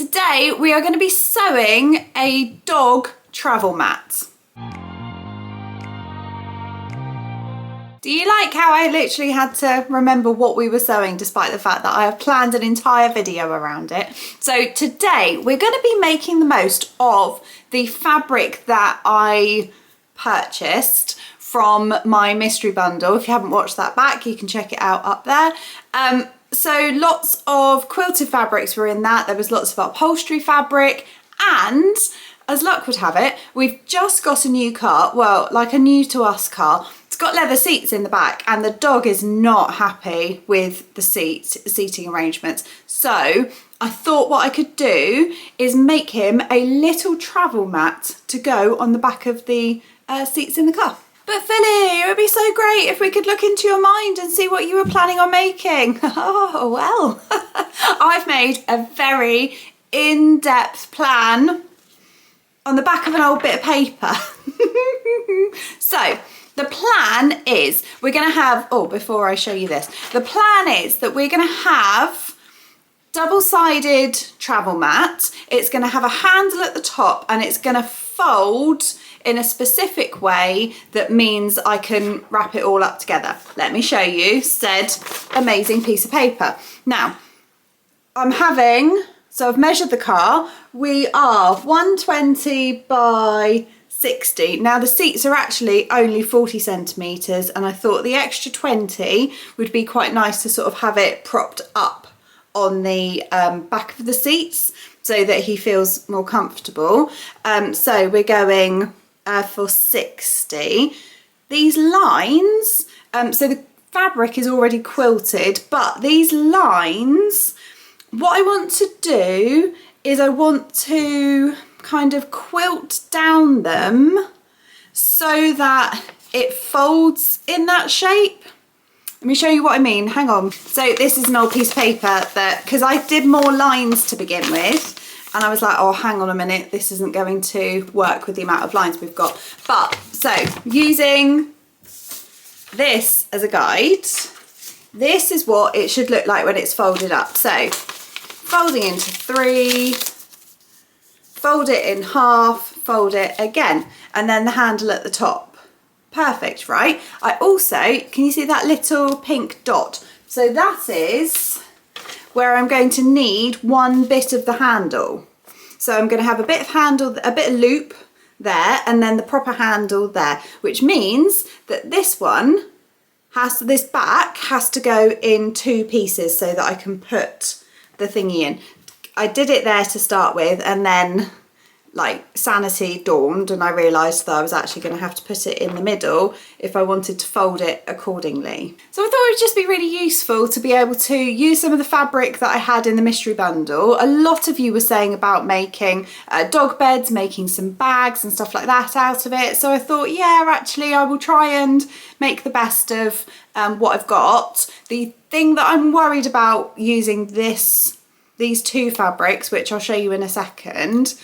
Today we are going to be sewing a dog travel mat. Do you like how I literally had to remember what we were sewing despite the fact that I have planned an entire video around it? So today we're going to be making the most of the fabric that I purchased from my mystery bundle. If you haven't watched that back, you can check it out up there. So lots of quilted fabrics were in that. There was lots of upholstery fabric, and as luck would have it, we've just got a new car, well, like a new to us car. It's got leather seats in the back, and the dog is not happy with the seating arrangements. So I thought what I could do is make him a little travel mat to go on the back of the seats in the car. But Philly, it would be so great if we could look into your mind and see what you were planning on making. Oh, well, I've made a very in-depth plan on the back of an old bit of paper. So the plan is we're going to have, oh, before I show you this, the plan is that we're going to have double-sided travel mat. It's going to have a handle at the top, and it's going to fold in a specific way that means I can wrap it all up together. Let me show you said amazing piece of paper. Now, so I've measured the car. We are 120 by 60. Now the seats are actually only 40 centimetres, and I thought the extra 20 would be quite nice to sort of have it propped up on the back of the seats so that he feels more comfortable. So we're going for 60. These lines, so the fabric is already quilted, but these lines, what I want to do is I want to kind of quilt down them so that it folds in that shape. Let me show you what I mean, hang on. So this is an old piece of paper that, because I did more lines to begin with, and I was like, oh, hang on a minute, this isn't going to work with the amount of lines we've got. But, so, using this as a guide, this is what it should look like when it's folded up. So, folding into 3, fold it in half, fold it again, and then the handle at the top. Perfect, right? I also, can you see that little pink dot? So that is where I'm going to need one bit of the handle. So I'm going to have a bit of handle, a bit of loop there, and then the proper handle there, which means that this one this back has to go in 2 pieces so that I can put the thingy in. I did it there to start with, and then like sanity dawned and I realised that I was actually going to have to put it in the middle if I wanted to fold it accordingly. So I thought it would just be really useful to be able to use some of the fabric that I had in the mystery bundle. A lot of you were saying about making dog beds, making some bags and stuff like that out of it. So I thought, yeah, actually I will try and make the best of what I've got. The thing that I'm worried about using these 2 fabrics, which I'll show you in a second,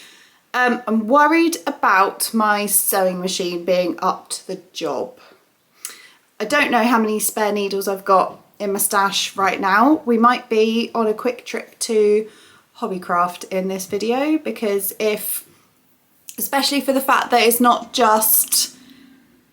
I'm worried about my sewing machine being up to the job. I don't know how many spare needles I've got in my stash right now. We might be on a quick trip to Hobbycraft in this video, because especially for the fact that it's not just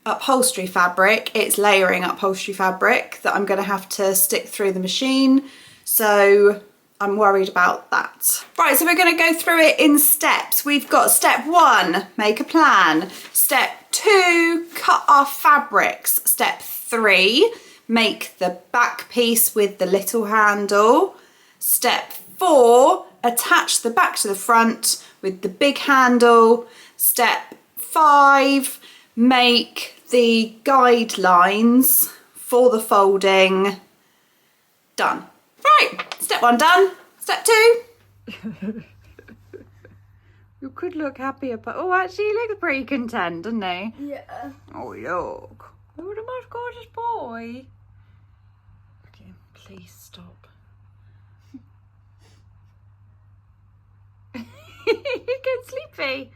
upholstery fabric, it's layering upholstery fabric that I'm going to have to stick through the machine. So I'm worried about that. Right, so we're going to go through it in steps. We've got step 1, make a plan. Step 2, cut our fabrics. Step 3, make the back piece with the little handle. Step 4, attach the back to the front with the big handle. Step 5, make the guidelines for the folding. Done. Right, step 1 done. Step 2. You could look happier, but oh, actually, he looks pretty content, doesn't he? Yeah. Oh, look. Oh, the most gorgeous boy. Okay, please stop. You're getting sleepy.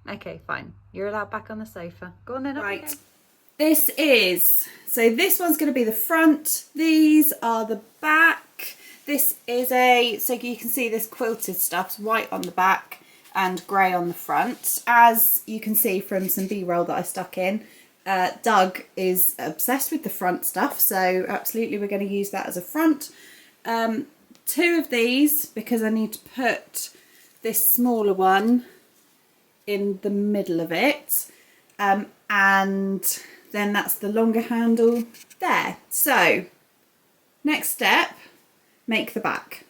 Okay, fine. You're allowed back on the sofa. Go on then. Right. So this one's going to be the front. These are the back. This is so you can see this quilted stuff's white on the back and grey on the front. As you can see from some B-roll that I stuck in, Doug is obsessed with the front stuff, so absolutely we're going to use that as a front. 2 of these because I need to put this smaller one in the middle of it, and then that's the longer handle there. So next step, make the back.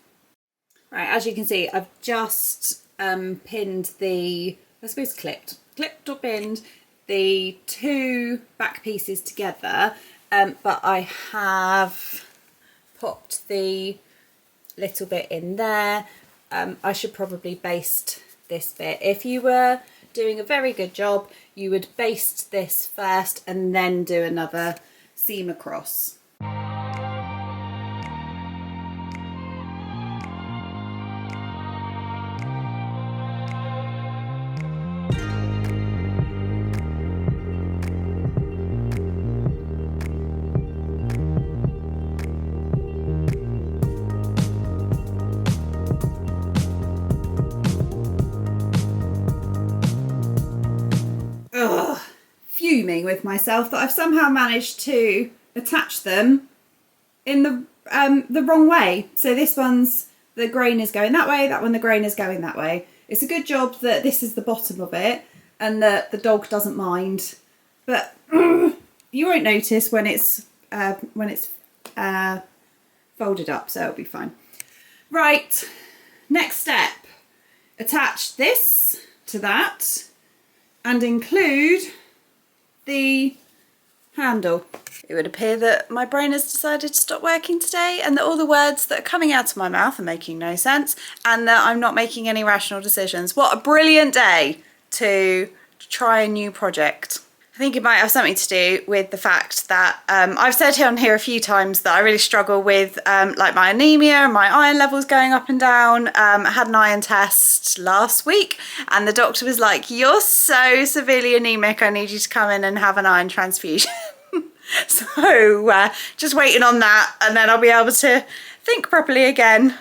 Right, as you can see, I've just pinned clipped or pinned the 2 back pieces together, but I have popped the little bit in there. I should probably baste this bit. If you were doing a very good job, you would baste this first and then do another seam across. Fuming with myself that I've somehow managed to attach them in the wrong way. So this one's, the grain is going that way, that one the grain is going that way. It's a good job that this is the bottom of it and that the dog doesn't mind, but you won't notice when it's folded up, so it'll be fine. Right, next step, attach this to that and include the handle. It would appear that my brain has decided to stop working today and that all the words that are coming out of my mouth are making no sense and that I'm not making any rational decisions. What a brilliant day to try a new project. I think it might have something to do with the fact that I've said on here a few times that I really struggle with like my anemia and my iron levels going up and down. I had an iron test last week and the doctor was like, you're so severely anemic, I need you to come in and have an iron transfusion. So just waiting on that and then I'll be able to think properly again.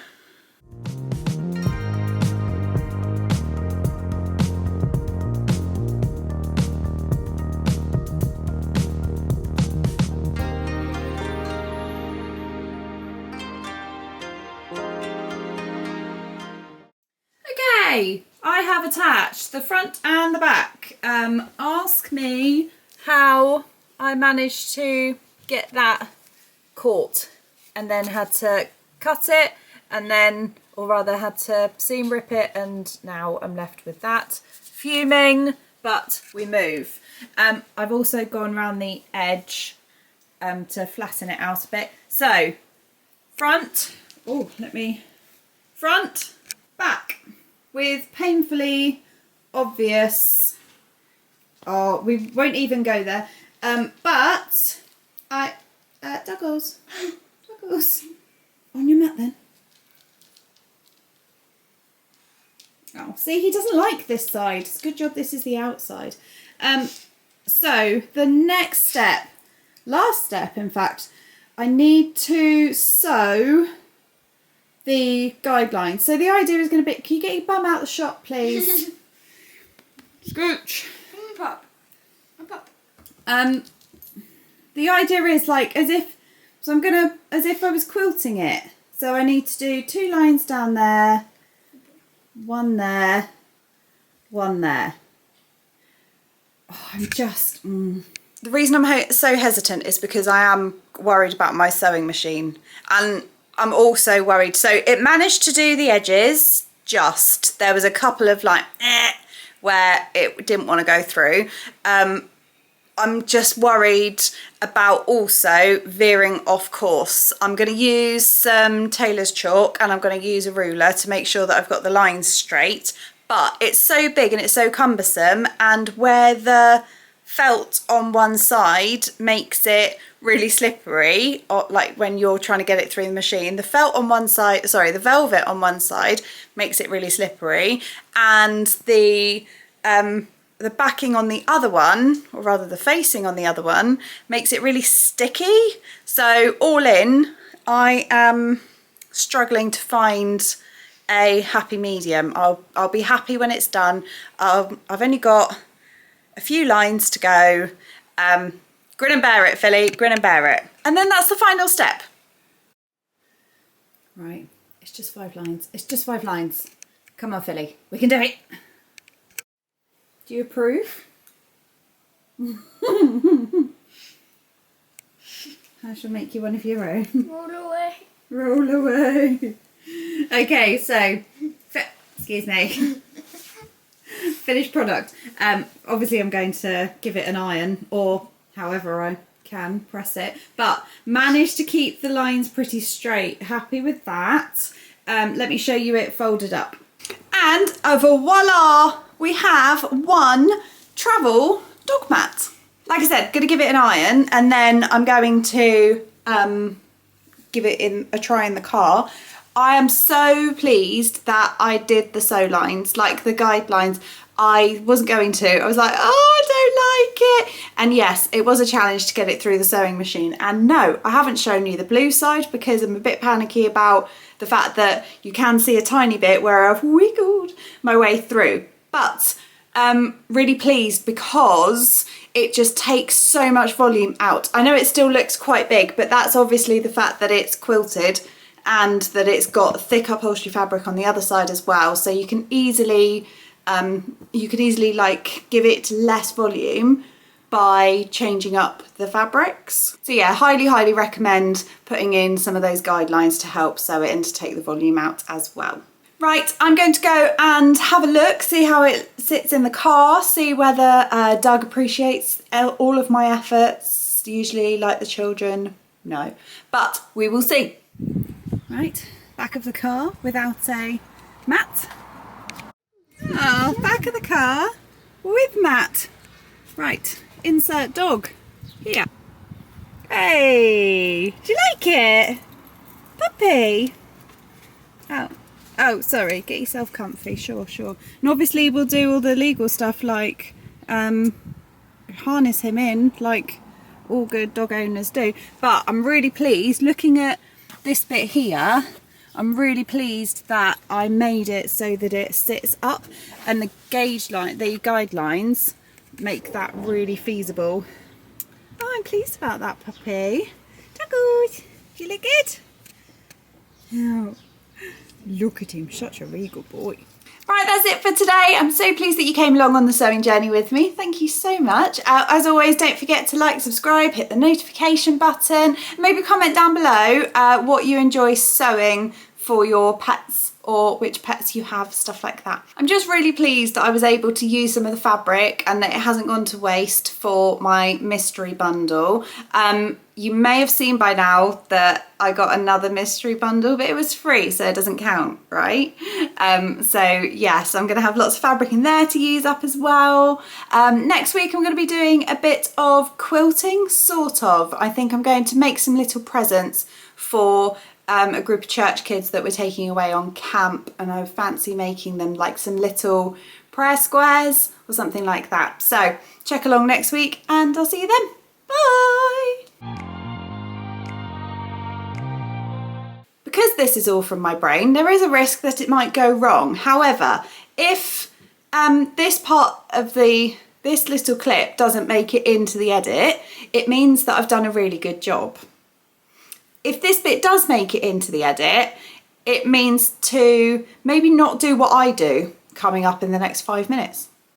I have attached the front and the back. Ask me how I managed to get that caught and then had to cut it and then, or rather had to seam rip it, and now I'm left with that. Fuming, but we move. I've also gone around the edge to flatten it out a bit. So front, front, back. With painfully obvious, we won't even go there, but Douglas, on your mat then. Oh, see, he doesn't like this side. It's a good job this is the outside. So the next step, last step in fact, I need to sew the guidelines. So the idea is going to be, can you get your bum out of the shop, please? Scooch. Pop. The idea is like as if I was quilting it. So I need to do 2 lines down there, 1 there, 1 there. Oh, I'm just... The reason I'm so hesitant is because I am worried about my sewing machine, and I'm also worried. So it managed to do the edges, just there was a couple of like where it didn't want to go through. I'm just worried about also veering off course. I'm going to use some tailor's chalk and I'm going to use a ruler to make sure that I've got the lines straight, but it's so big and it's so cumbersome, and where the felt on one side makes it really slippery, or like when you're trying to get it through the machine, the felt on one side, sorry, the velvet on one side makes it really slippery, and the backing on the other one, or rather the facing on the other one, makes it really sticky. So all in, I am struggling to find a happy medium. I'll be happy when it's done. I've only got a few lines to go. Grin and bear it, Philly, grin and bear it. And then that's the final step. Right, it's just 5 lines. It's just 5 lines. Come on, Philly, we can do it. Do you approve? I shall make you one of your own. Roll away. Roll away. Okay, so, excuse me. Finished product. Obviously I'm going to give it an iron, or however I can press it, but managed to keep the lines pretty straight. Happy with that. Let me show you it folded up. And voila, we have one travel dog mat. Like I said, gonna give it an iron, and then I'm going to give it a try in the car. I am so pleased that I did the sew lines, like the guidelines. I wasn't going to. I was like, oh, I don't like it. And yes, it was a challenge to get it through the sewing machine. And no, I haven't shown you the blue side because I'm a bit panicky about the fact that you can see a tiny bit where I've wiggled my way through. But really pleased because it just takes so much volume out. I know it still looks quite big, but that's obviously the fact that it's quilted and that it's got thick upholstery fabric on the other side as well. So you can easily like give it less volume by changing up the fabrics. So yeah, highly recommend putting in some of those guidelines to help sew it and to take the volume out as well. Right, I'm going to go and have a look, see how it sits in the car, see whether Doug appreciates all of my efforts. Usually, like the children, no, but we will see. Right, back of the car without a mat. Oh, back of the car with mat. Right, insert dog. Here. Hey, do you like it? Puppy. Oh, sorry, get yourself comfy, sure. And obviously we'll do all the legal stuff like harness him in like all good dog owners do. But I'm really pleased, looking at this bit here, I'm really pleased that I made it so that it sits up, and the gauge line, the guidelines make that really feasible. Oh, I'm pleased about that, puppy. Doggos, do you look good? Oh. Look at him, such a regal boy. Right, that's it for today. I'm so pleased that you came along on the sewing journey with me. Thank you so much. As always, don't forget to like, subscribe, hit the notification button, maybe comment down below what you enjoy sewing for your pets, or which pets you have, stuff like that. I'm just really pleased that I was able to use some of the fabric and that it hasn't gone to waste for my mystery bundle. You may have seen by now that I got another mystery bundle, but it was free, so it doesn't count, right? So yes, I'm gonna have lots of fabric in there to use up as well. Next week I'm gonna be doing a bit of quilting, sort of. I think I'm going to make some little presents for a group of church kids that we're taking away on camp, and I fancy making them like some little prayer squares or something like that. So check along next week and I'll see you then. Bye! Because this is all from my brain, there is a risk that it might go wrong. However, if this part of this little clip doesn't make it into the edit, it means that I've done a really good job. If this bit does make it into the edit, it means to maybe not do what I do coming up in the next 5 minutes.